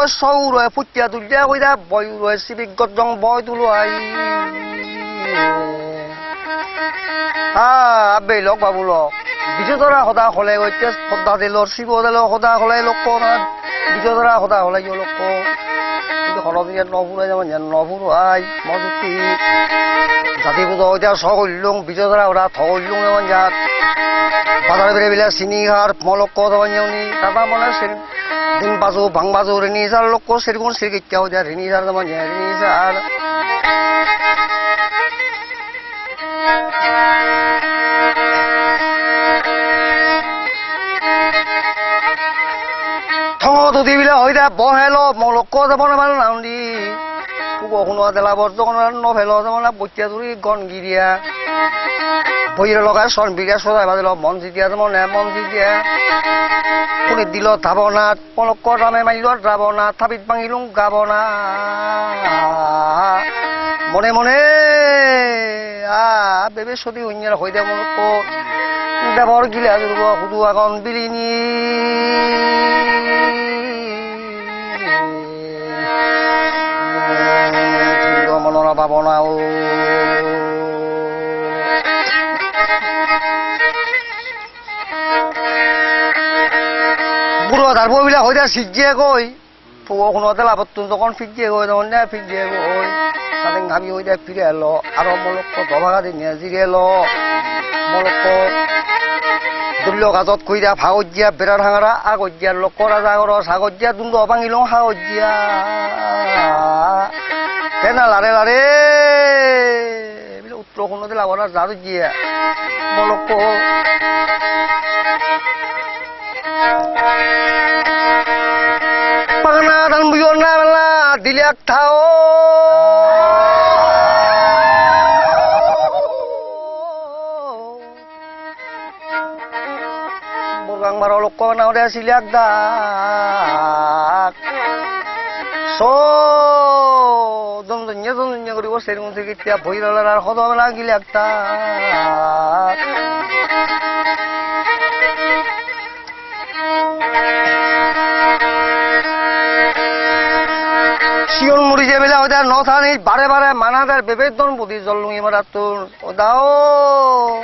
Sâu phút chia tụi gia quay ra bồi rồi xí bị gọt dòng bồi tụi loài bê lọc bà bù lọc 비저 돌아 호다 홀래 어째 호다 델로 시고 델로 호다 홀래 놓고나 비저 돌아 호다 홀래 요 놓고 근데 홀어도 야 노부로 자면 야 노부로 아이 모두티 자디부도 자 서울룡 비저 돌아 오라 더울룡 야 바다베레 빌라 시니하르 몰로코 더원용니 다다 몰라신 등바주 방바주 레니살 놓고 세리곤 세게 껴오자 레니살 더만 야 레니살 통어도 디빌라 어디다 뭐해로 몰로코 더만 나온디 그거 혼화들라 버저거는 노벨로 더만 못자들이 건기리야 보이를 লগায় সন বিঘা সোজা বাজিল মন জিতিয়া যাব নে মন জিতিয়া কোনে দিল ধাবনা পলক রামে মাইল রাবনা থাবিত ভাঙিলুং গাবনা মনে মনে বেবে সদি হইনার হইদে মলক দেবর গিলা দুর্গ হুদু আগন বিলিনি মনরা ভাবনা তারপর বিলাক হইতে সিজিয়ে কই পুকুরতে লাভত যখন ফিজিয়ে কই তখন ফিজিয়ে কই তাদের ঘাবি হইতে ফিরে এলো আরো মলক্ষ দভাগা দিন জিরে এলো মলক্ষ দুল্য গাজত কইরা ভাগজিয়া বেড়া ভাঙারা আগজিয়ার লক্ষ রাজা ঘর সাগজিয়া দুন্দ অপাঙিল সাগজিয়া কেনা লারে লারে উত্তর কোনোতে লাভরা জাদু জিয়া মলক্ষ পাগনা দান বুঝো না বেলা দিলে এক থাও বরগাংবার লক্ষ নাও দে আসিলে এক দাগ জমজন্য করিব সেরকম থেকে এতিয়া ভই রলার আর সদ বেলা গিলে এক দাগ শিয়ন মরি যে বেলা ওদের নথানি বারে বারে মানাদের বেবেদন বুদ্ধি জল লুঙি মারা তোর ও দাও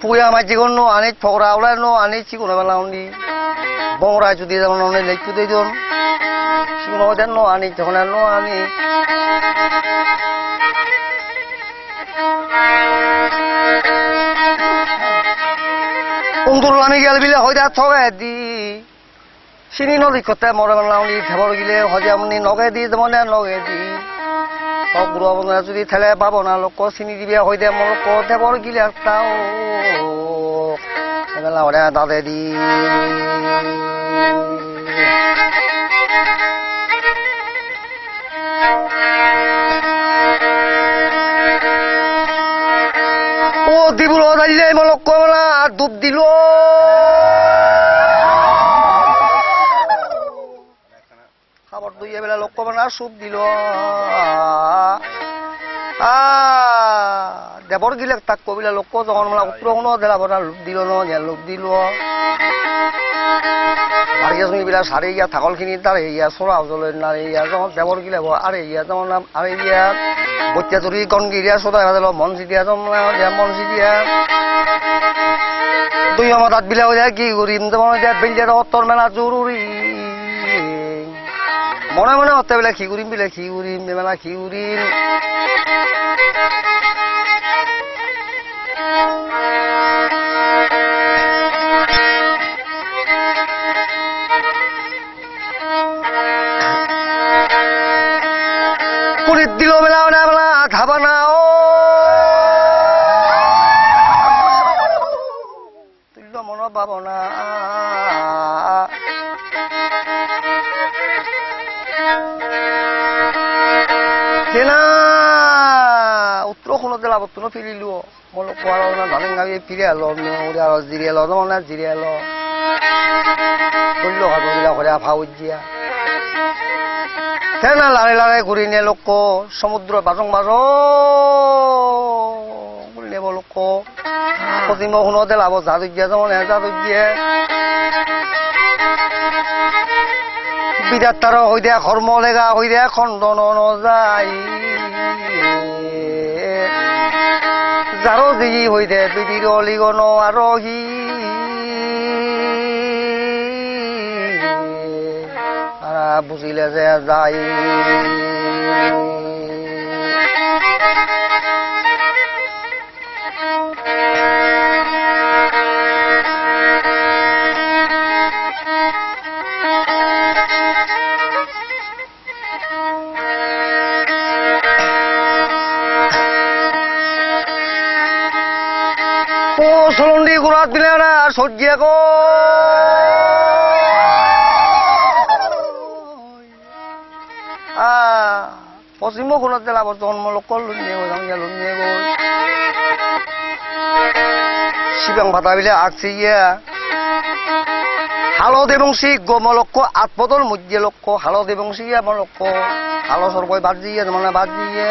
পুয়া মাঝি কোন আনিত ফকরা ওলাই নো আনিত চিকুন বেলা উনি বংরা যদি যেমন অনেক লেখু দিয়ে দিন চিকুন ওদের নো আনিত যখন নো আনি উন্দুর আমি গেল বিলে হয়তো থগে দি চিনি নদী কতে মরে বেলাউনি থেবর গিলে হজামনি নগে দি যেমন নগে দি বুড়ো বন্ধুরা যদি ঠেলে পাবো না লোক চিনি দিবে হইতে মল থেবর গিলে তাও বেলা ওরে দাদে দি ও দিবুল দাঁড়িয়ে মলক বেলা ডুব দিল খাবার দুইয়ে বেলা লোক না সুপ দিল দেবর গিলে তাক কবিলা লোক যখন মানে উত্তর কোনো দিলা বনা লোক দিল লোক দিল আর বিলাক সারে ইয়া থাকল খিনি তার ইয়া চোরা জল নারে ইয়া যখন দেবর গিলে আরে ইয়া যেমন আরে ইয়া বচ্চা চুরি কন গিরিয়া সোদা দিল মনসি দিয়া মনসি দিয়া দুই আমার দাঁত বিলাক কি করিম যেমন বেলিয়ার অত্তর মেলা জরুরি মনে মনে হতে বেলা কি করিম বিলে কি করিম বেলা কি করিম পুরীর দিল বেলা না বেলা খাবা না ও তুল্য মন পাব না উত্তর কোনোতে লাভত্ব ফিরিল মনে কোয়ার না ধানের গাড়ি ফিরে এলো জিরে এলো যেমন জিরে এলো ধরল হাতলা করে ভাউজিয়া কেনা লারে লারে ঘুরি নিয়ে লোক সমুদ্র বাজং ঘুরি নেব লোক পশ্চিম শুনোতে লাভ জাদুজিয়া যেমন জাদুজিয়া বিরাট তার হই দেয়া কর্ম লেগা হই দেয়া খণ্ডন যায় যারো দিগি হই দে পৃথিবীর অলিগন আরোহী তারা বুঝিলে যে যাই সলন্ডি গুড়াত দিলে না সজ্জিয়া গো পশ্চিম গুণত দিলা জন্ম লোক লুনিয়ে গো শিবাং ভাতা বিলে আগছে ইয়া হালদ এবং শিখ গো মলক্ষ আত্মদল মধ্যে লক্ষ্য হালদ এবং শিয়া মলক্ষ হালো সর্বই বাদ দিয়ে মানে বাদ দিয়ে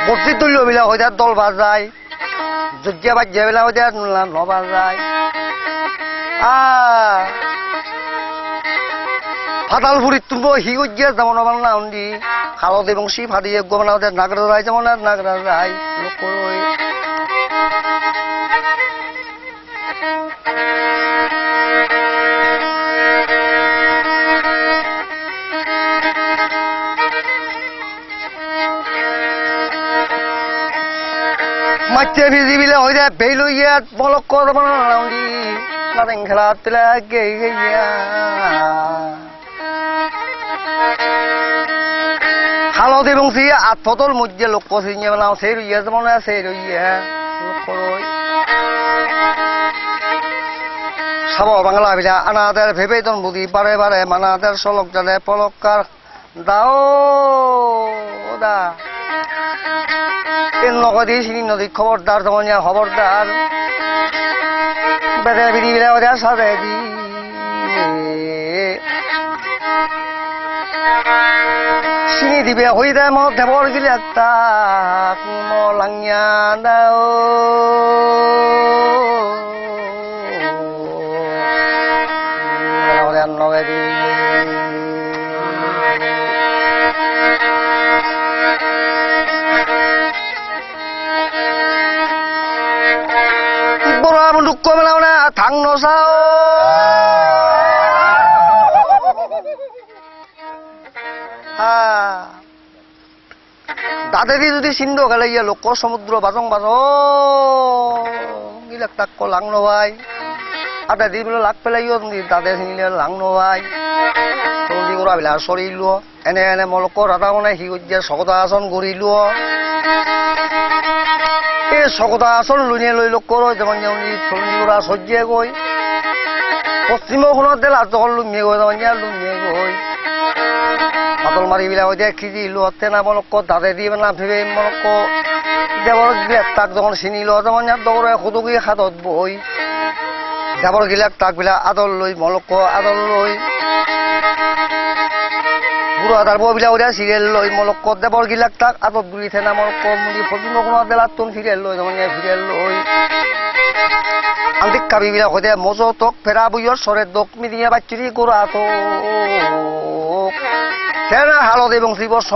বর্তি তুল্য বিলা হয়ে যায় দল বাজায় যজ্ঞা বাজ্যা বেলা হয়ে যায় ন বাজায় ফাতাল ফুরি তুলব হি গিয়া যেমন না উন্দি হালদী বংশী ফাদি যজ্ঞ বানাওতে নাগরা রায় যেমন আর নাগরা রায় লোক করই মাছে ভিজিবিলে হয়ে যায় বেইল ইয়াত বলক করবো না নারেং খেলা তেলে গেইয়া হালদী বংশী আত্মতল মধ্যে লোক চিনিয়ে বানাও সেই রইয়া যেমন সেই রইয়া লোক করই সাব বাংলা বিলা আনাদের ভেবেতন বুদ্ধি বারে বারে মানাদের সলক জানে পলকার দাও দা নগদী চিনি নদী খবরদার যেমন খবরদার বেদে বিধি বিলা ওদের সাথে দি চিনি দিবে হই দে মত দেবর গিলে একটা মলাঙিয়া দাও নগদী দুঃখ মেলাও না থাং নসাও দাদেরি যদি সিন্ধু গেলে ইয়ে লোক সমুদ্র বাজং বাজ গিলাক তাক লাং নবাই আদা দি বলে লাগ পেলাইও দাদে চিনিলে লাং নবাই তন্দি করা বিলা চৰিলো এনে এনে মলক ৰাধা মানে সি শকতা আসন কৰিলো এই শকতা আসন লুনিয়ে লৈ লোক কৰ যেমন যেমন চলি কৰা সজ্জিয়ে গৈ পশ্চিমখনত দে লাজকল লুমিয়ে গৈ যেমন লুমিয়ে গৈ পাতল মাৰি বিলাক এতিয়া খিজিলো তেনা মলক দাদে দি না ভেবে মলক দেৱৰ গিলাক তাক যখন চিনিলো যেমন দৌৰে সুদুকি হাতত বৈ দেৱৰ গিলাক তাক বিলাক আদৰ লৈ মলক আদৰ লৈ বুঢ়া তাৰ ববিলাক ওলাই চিৰিয়েল লৈ মলক দেৱৰ গিলাক তাক আদত গুলি থেনা মলক মুড়ি ফজিমখনত দেলাতোন চিৰিয়েল লৈ যেমন চিৰিয়েল লৈ আন্তিক কাবি বিলাক সৈতে মজো তোক ফেৰা বুইৰ চৰে দক মিদিয়া বাচ্চুৰি কৰা তো তেনা হালদী বংশী বস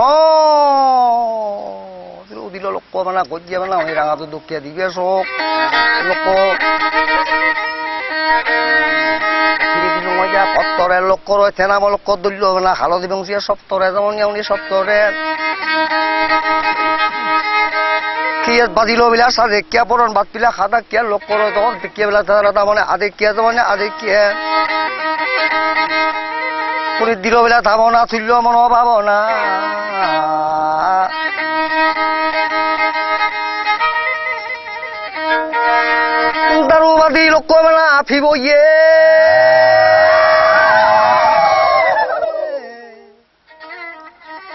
দিল লোক মানে গজিয়া মানে ওই রাঙাটো দুখিয়া দিবে চোক লোক সত্তরে লোক করে তেনা লোক দলীয় মানে হালদী বংশী সপ্তরে যেমন উনি সপ্তরে কি বাজিল বিলাক সাদে কিয়া পরন বাদ পিলা খাতা কিয়া লোক করে তখন দেখিয়া বেলা তারা মানে আদে কিয়া যেমন আদে কিয়া পুরী দিল বেলা ভাবনা তুল্য মন ভাবনা দারুবাদী লোক মেলা আফিব ইয়ে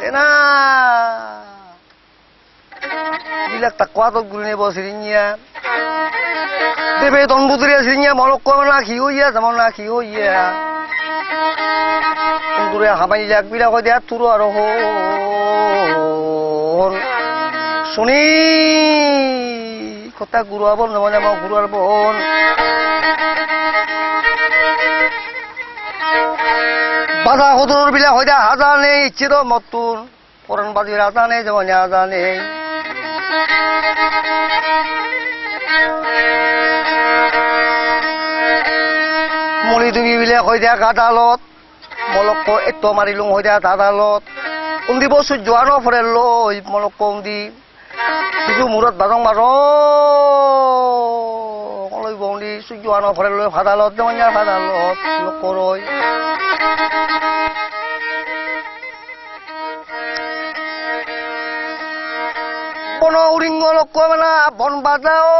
না বিলাক তাকুয়া তো গুলি নেব সিরিঞ্জিয়া দেবে দনবুদুরিয়া সিরিঞ্জিয়া মলক মেলা কি হইয়া যেমন না কি হইয়া দূরে হাবাই লাগবিরা কই দেয়া তুরো আর হন শুনি কথা গুরু আবন যেমন আমার গুরু আর বোন বাধা হদুর বিলা হইদা হাজা নেই ইচ্ছিত মতুন পরন বাজির হাজা নেই যেমন হাজা নেই মলি দুবি বিলা হইদা গাদালত মলক এত মারিলুং হইদা দাদালত উন্দি বসু জোয়ানো ফরে লই মলক উন্দি কিছু মূরত বাজং বাজ লই বন্দি জোয়ানো ফরে লই ফাদালত যেমন ফাদালত লোক করই বন উরিঙ্গ লোক মানে বন বাজাও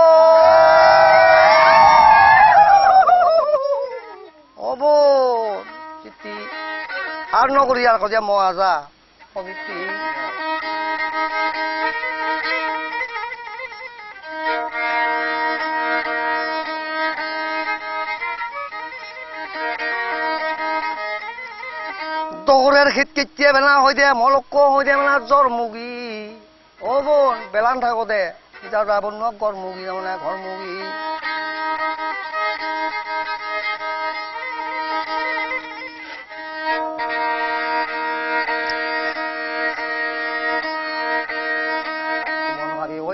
হব আর নগরী আর কজিয়া মজা অবিতি দৌড়ের ক্ষেত কেতিয়া বেলা হয়ে দে মলক্ক হয়ে দে মানে জ্বর মুগি ও বোন বেলান থাকো দে যা যাব ঘর মুগি মানে ঘর মুগি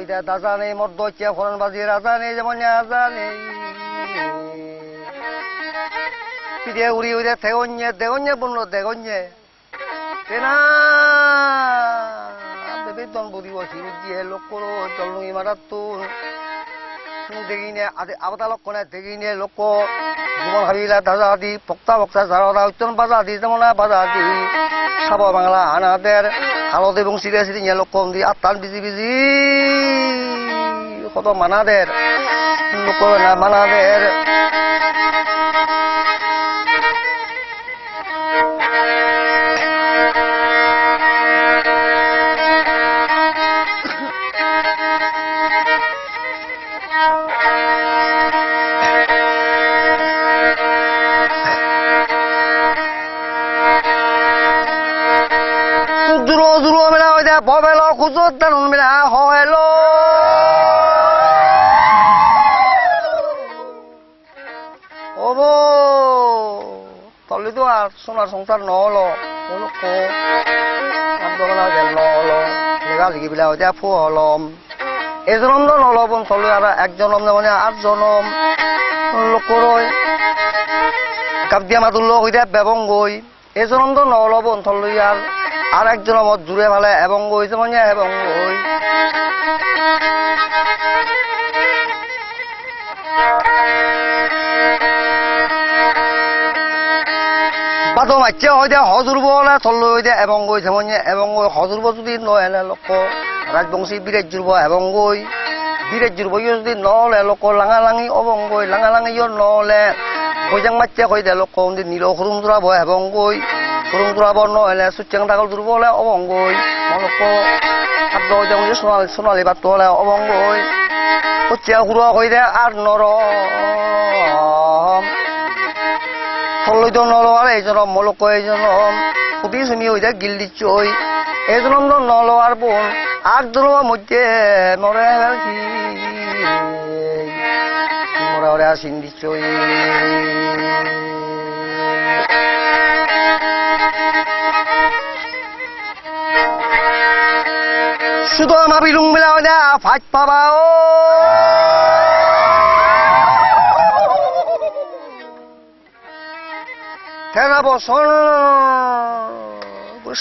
হইতে দাজা নেই মর্দ হচ্ছে ফরন বাজি রাজা নেই যেমন রাজা নেই পিঠে উড়ি হইতে দেগঞ্জে দেগঞ্জে বলল দেগঞ্জে কেনা বেতন বুড়ি বসি দিয়ে লোক করো চলুই মারাতুন দেখিনে আবতা লক্ষণে দেখিনে লোক জীবন হাবিলা দাজা দি পক্তা পক্তা যারা উত্তন বাজা দি যেমন বাজা দি সাব বাংলা আনাদের হালদে এবং সিরে সিরিয়ে লোক কম দি আত্মান বিজি বিজি কত মানাদের লোক না মানাদের ববেলো খুঁজো দানুন মিলা হয়েলো ওব তলি তো আর সোনার সংসার নহলো নহলো লেগা লিখি বিলা হইতে ফু হলম এই জনম তো নলবন চলো আর এক জনম মানে 8 জনম লোকরই কাপ দিয়া মাতুল হইতে বেবং গই এই জনম তো নলবন চলো আর একজন মত জুড়ে ভালে এবং গই যেমন এবং গই বাদো মাইছে হইতে হজুরব না চললো হইতে এবং গই যেমন এবং গই হজুরব যদি নয় লোক রাজবংশী বিরাজ জুরব এবং গই বিরাজ জুরব যদি নহলে লোক লাঙালাঙি অবং গই লাঙালাঙিও নহলে বৈজাং মাইছে হইতে লোক নীল সরুম জোড়াব এবং গই সরুম জোড়াব নহলে সুচ্চাং দাগল জুরব হলে অবং গই লোক খাদ্য হইতে সোণালী বাট্টো হলে অবং গই কচিয়া হুড়া হইতে আর নরম থলইতো নলোয়ার এই জনম মলক এই জনম খুবই শুনি হইতে গিল দিচ্ছ এই জনম তো নলোয়ার বোন 8 জনমের মধ্যে নরে কি মরা ওরা সিন দিচ্ছ শুধু আমার বিলুং মিলা না ফাঁক পাবা ও তেরা বছর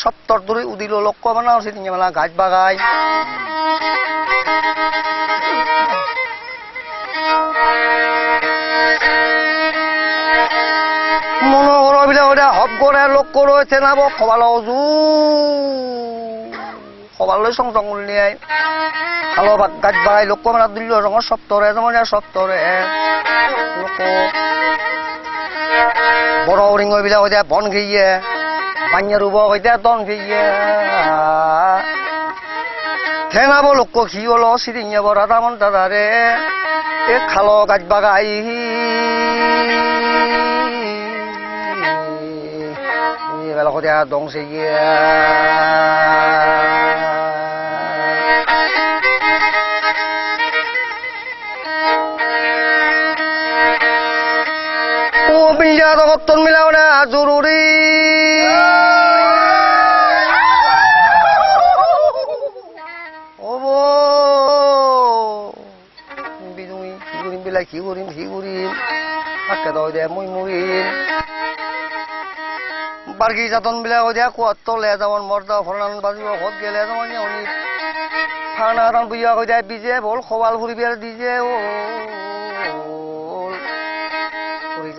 70 ধরে উদিল লক্ষ্য বানাও সেদিন মেলা গাছ বাগাই মনোহর বিলাক হব করে লক্ষ্য রয়েছে না খবাল খবাল সং সং উলিয়াই ভালো গাছ বাগাই লক্ষ্য মানে দিল রঙের সপ্তরে যেমন সপ্তরে লোক বড় রিং বিলাক হইতে বন খেয়ে পাঞ্জা রুব হইতে তন খেয়ে ঠেঙাব লোক খি হলো সিরিঙে রাধা মন দাদারে এ খালো গাছ বাগাই বেলা হতে দংসে গিয়ে কত্তন মিলাও না জরুরি ওব বিজুই কি করিম বিলাই কি করিম আকে দই দে মুই মুইম বার্গি যাতন বিলাই ওই দে কুয়াত তলে যেমন মর্দা ফলান বাজিব হত গেলে যেমন উনি ফানা রান বুঝা কই দে বিজে বল খবাল ঘুরি বের দিজে ও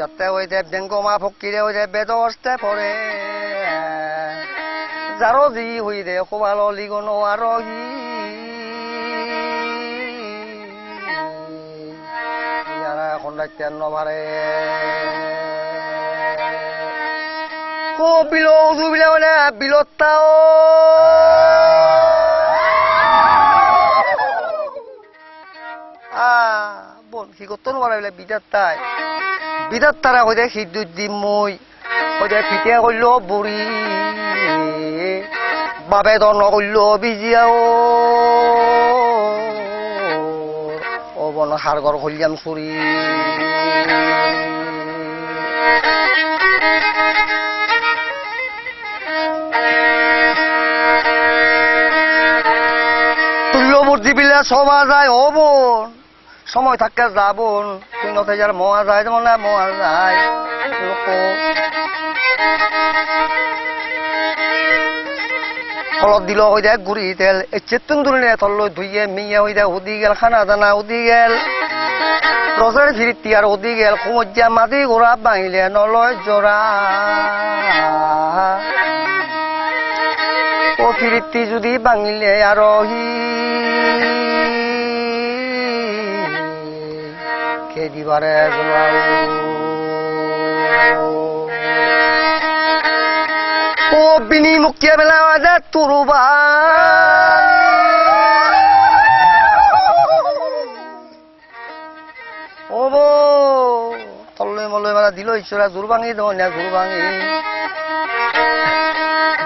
যাতে ওই দেব জেঙ্গমা ফকিরে ওই দেব বেদস্তে পড়ে যারো জি হই দে খোবাল লিগন আরহি যারা এখন ডাক্তার নভারে কো বিলো উজু বিলে মানে বিলতাও বোন কি করতো নভারে বলে বিদাত তাই বিদাত তারা হইতে সিদ্ধুর দিম মই হইতে পিঠে করল বুড়ি বাবে দন করল বিজিয়াও ও বন হারগর হইলাম চুরি তুল্য দিবিলে সবা যায় ও বোন সময় থাকে যাবন তুই নথে যার মোয়া যায় যেমন না মোয়া যায় লোক ফলত দিল হয়ে যায় গুড়ি তেল এই চেতন দূরে তল্লো ধুইয়ে মিয়ে হয়ে যায় উদি গেল খানা দানা উদি গেল রসের ফিরিতি আর উদি গেল কুমজ্জা মাটি গোড়া ভাঙিলে নলয় জোড়া ও ফিরিতি যদি ভাঙিলে আরহি কে দিবারে ও বিনি মুখিয়া বেলা দে তুরুবা ও বো তল্লে মল্লে বেলা দিল ঈশ্বরা জোর ভাঙি দেব না জোর ভাঙি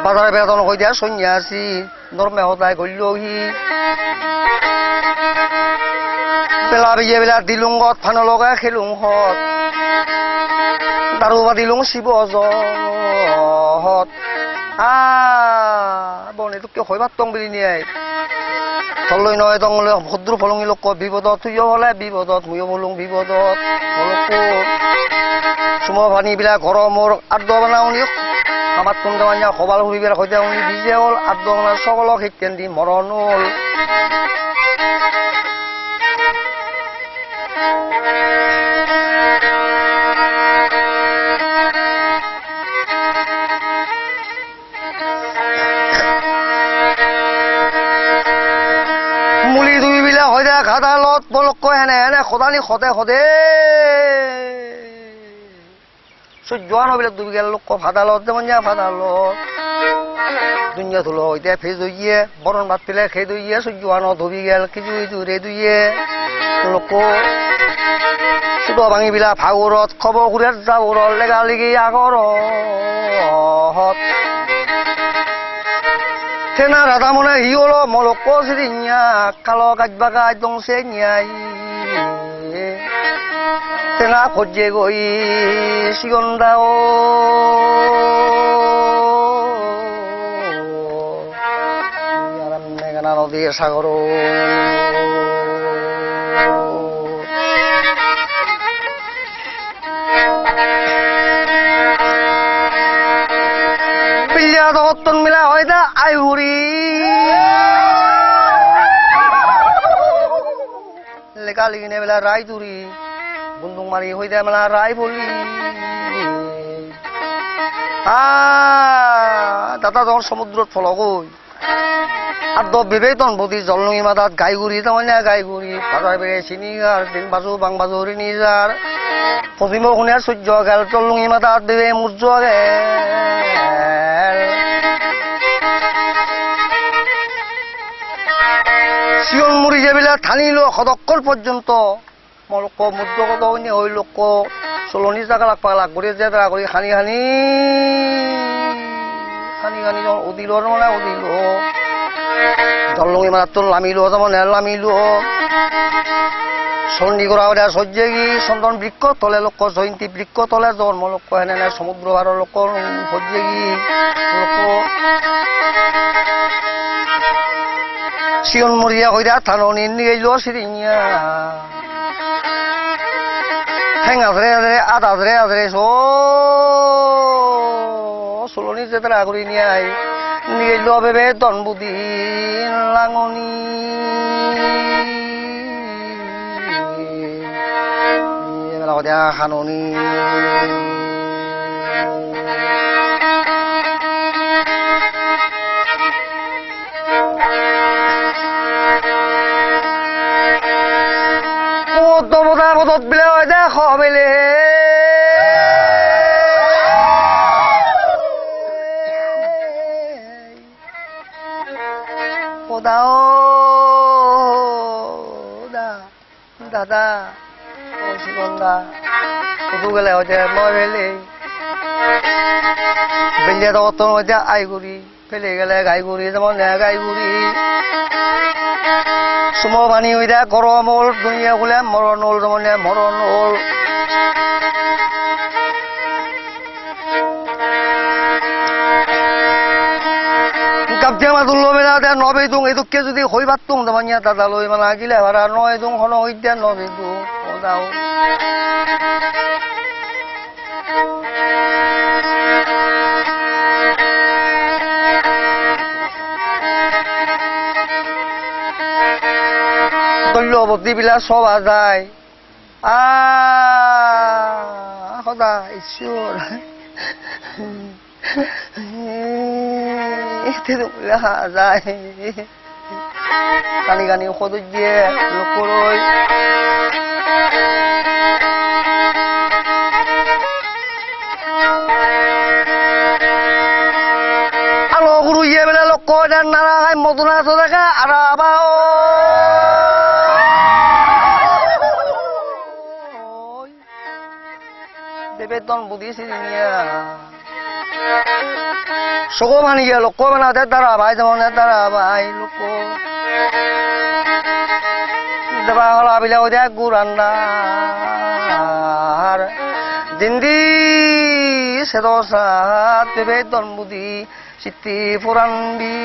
বাজারে বেতন হয়ে দিয়া সন্ন্যাসী নরমে হতায় গল্যহি বেলা বিয়ে বেলা দিলুংত ফানো লগা খেলুংহত দারুবা দিলুং শিব জহত বনে তোকে হইবার টং বুলি নিয়ে তললৈ নয় টংলৈ ভদ্র ফলঙি লোক বিপদত তুইও হলে বিপদত মইও বলুং বিপদত চুম পানী বিলাক গরমর আদ্য বানাওনি আমার তুন্দ মানিয়া সবাল হুড়িবার হইতে উনি ভিজে হল আদ্য বানার সকলক শিক্ষণ দি মরণ হল মুলি দুই বিলা হৈ যায় ঘাটালত বলক হেনে হেনে সদানি সদে সদে সূর্যান বিলাক ডুবি গেল লোক ভাদালত যেমন যা ভাদালত দুনিয়া ধুলো হইতে ফেজ হইয়ে বরণ ভাত পেলে খেয়ে দইয়ে সূর্যান ধুবি গেল কিছু কিছু রে দুইয়ে লোক চুটো ভাঙি বিলা ভাগরত খবর ঘুরে যাবর লেগা লেগি আগর তেনা রাধা মনে হিওল মলক সিরিয়া কালো গাছ বাগা দংসে নিয়াই তেনা খোঁজে গই সিগন্দাও মেঘনা নদী সাগর পিলিয়া মিলা হয় দা আইহুরি লেখা লিখি বেলা রায় তুরি বন্দুক মারি হয়ে যায় মেলা রায় বলি দাদা যখন সমুদ্রত ফলগই আর বিবেতন বদি জলনই মাথাত গাইগুড়ি তেমন গাইগুড়ি বাজার বেড়ে চিনিগার দিন বাজু বাং বাজু রিনিজার পশ্চিম শুনে সূর্য গেল জলনই মাথাত বেবে মূর্য গেল শিয়ন মুড়ি যেবিলা থানিল সদক্কর পর্যন্ত মলক মুদ্র কত ওই লোক চলনি জায়গা লাগবা লাগবরে যে করি খানি খানি খানি খানি যখন উদিল মানে উদিল জলনই মাত্র লামিল যেমন লামিল সন্ধি করা ওটা সহ্যে কি চন্দন বৃক্ষ তলে লোক জয়ন্তী বৃক্ষ তলে জন্ম লোক হেনে সমুদ্র ভাড় লোক সহ্যে কি লোক শিয়ন মরিয়া হইয়া থাননি নিয়ে সিরিয়া হ্যাং আদরে আদরে আদরে আদরে চলনি যেতে আগরি নিয়ে নিয়ে বেবে দনবুদি লাঙনি খাননি বদা বদত বিলে দেখ বেলে দাদা শিবন্দা কদু গেলে হচ্ছে মই ফেলে বেলিয়া তো হচ্ছে আইগুড়ি ফেলে গেলে গাইগুড়ি যেমন গাইগুড়ি সুম পানি হয়ে যায় গরম হল দুনিয়া খুলে মরণ হল যেমন মরণ হল কাপজা মাতুল্লো বেলা দে নবে দুং এদুকে যদি হই পারতুম তোমার দাদা লই মানে গিলে ভাড়া নয় দুং হন হইতে নবে দুং দাও দল্যবতী বিলাক সবা যায় সদা ঈশ্বর যায় কানি কানি ঔষধ দিয়ে লোকলৈ আলো গুরু ইয়ে বেলা লোক নারা মদনা দেখা আর বেতন বুঝিয়েছি সগো মানি গিয়ে লোক বানাতে তারা ভাই যেমন তারা ভাই লোক দেবা হলা বিলা ওই দেখ গুরান্নার দিন্দি সে দশাত বেতন বুদ্ধি সিদ্ধি পুরান্বি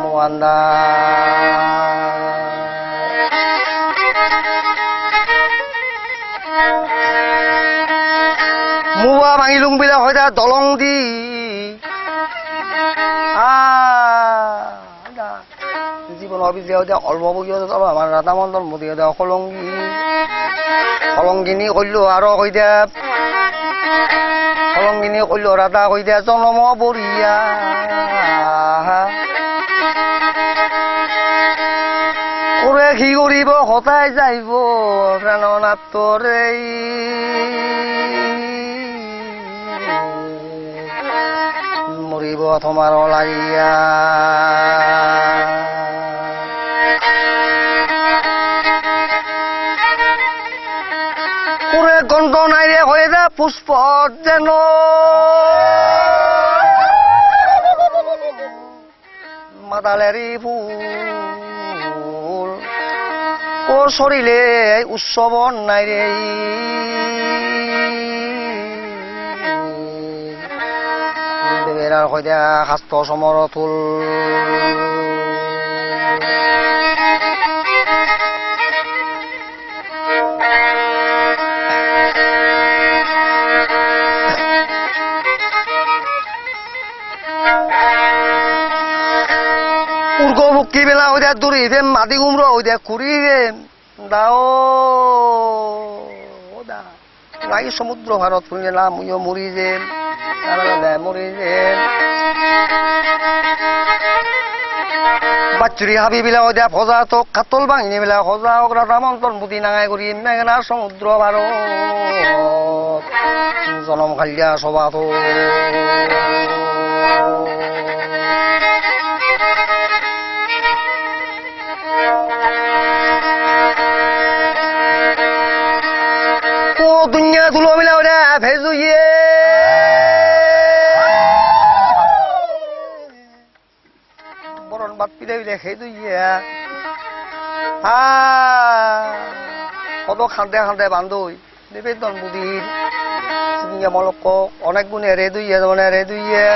মোয়ান্দা মুয়া ভাঙিলুং বিলা হয়তো দলং দি জীবন অবিদ্যা হইতে অল্প বগি হতে আমার রাধা মন্ডল মোদী হতে কলঙ্গি কলঙ্গিনী কইলো আরো কইদে কলঙ্গিনী কইলো রাধা কইদে জনম বরিয়া ওরে কি করিব হতাই যাইব প্রাণনাথরে মরিব তোমার লাগিয়া ওরে গন্ধ নাই রে হয়ে যা পুষ্প যেন মাদালেরি ফুল ও শরীরে উৎসব নাই রে দেবেরার হইতে হাস্ত সমরথুল মুক্তি বেলা হইতে দূরি ফেম মাটি কুমড়ো হইতে খুঁড়ি ফেম দাও নাই সমুদ্র ভারত ফুলে না মুইও মরি যেন মরি যেন বাচ্চুরি হাবি বিলাক হইতে ফজা তো কাতল ভাঙি বিলাক সজা রাধা মন্ত্রন বুদ্ধি নাঙাই করি মেঘনা সমুদ্র ভারত জনম খালিয়া সভা তো দুনিয়া তুলো মিলা ওরা ভেজুয়ে বরণ বাদ পিলে পিলে খেয়ে দুইয়া কত খান্দে খান্দে বান্ধই নিবেদন বুদির মলক অনেক গুণে রে দুইয়া যেমন রে দুইয়া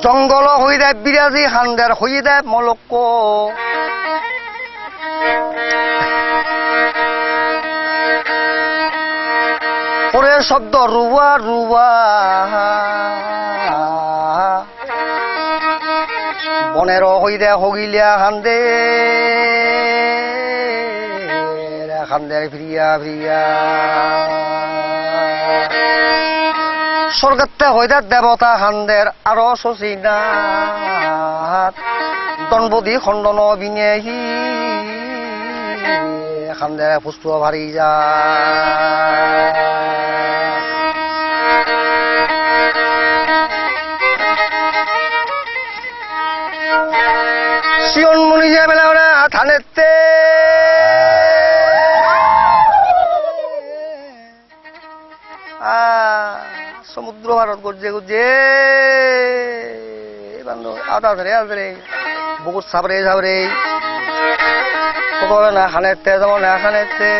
জঙ্গল হই দে বিরাজি খান্দের হই দে মলক্ক পরে শব্দ রুয়া রুয়া বনের হই দে হগিলিয়া খান্দে খান্দের ফিরিয়া ফিরিয়া স্বর্গতে হইতে দেবতা খান্দের আরো শচীনাথ দনবদী খণ্ডন বিনেহি খান্দে পুষ্ট ভারি যা শিয়ন মুনি যে বেলা ওরা থানেতে সমুদ্র ভারত গর্জে গর্জে আদা ধরে বহুত সাবরে সাবরে কত না খানেতে যেমন না খানেতে